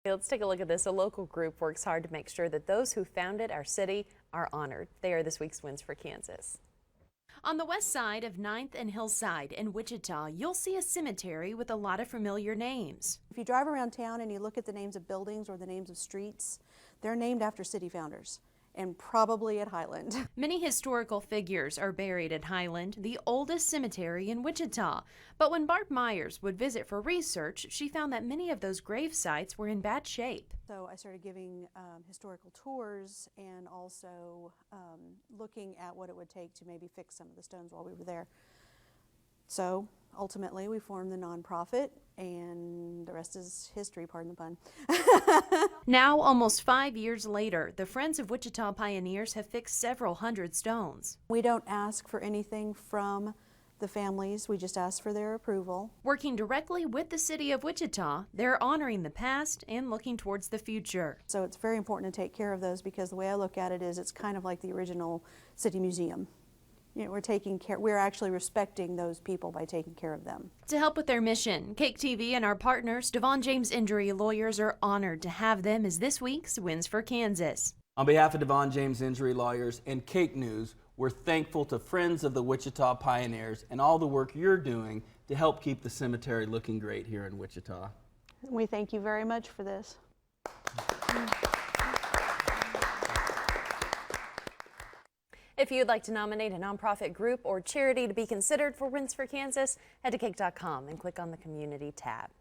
Let's take a look at this. A local group works hard to make sure that those who founded our city are honored. They are this week's Wins for Kansas. On the west side of 9th and Hillside in Wichita, you'll see a cemetery with a lot of familiar names. If you drive around town and you look at the names of buildings or the names of streets, they're named after city founders, and probably at Highland. Many historical figures are buried at Highland, the oldest cemetery in Wichita. But when Barb Myers would visit for research, she found that many of those grave sites were in bad shape. So I started giving historical tours and also looking at what it would take to maybe fix some of the stones while we were there. So ultimately we formed the nonprofit, and the rest is history, pardon the pun. Now, almost 5 years later, the Friends of Wichita Pioneers have fixed several hundred stones. We don't ask for anything from the families, we just ask for their approval. Working directly with the city of Wichita, they're honoring the past and looking towards the future. So it's very important to take care of those, because the way I look at it is it's kind of like the original city museum. You know, we're actually respecting those people by taking care of them. To help with their mission, Cake TV and our partners, DeVaughn James Injury Lawyers, are honored to have them as this week's Wins for Kansas. On behalf of DeVaughn James Injury Lawyers and Cake News, we're thankful to Friends of the Wichita Pioneers and all the work you're doing to help keep the cemetery looking great here in Wichita. We thank you very much for this. If you'd like to nominate a nonprofit group or charity to be considered for Wins for Kansas, head to cake.com and click on the Community tab.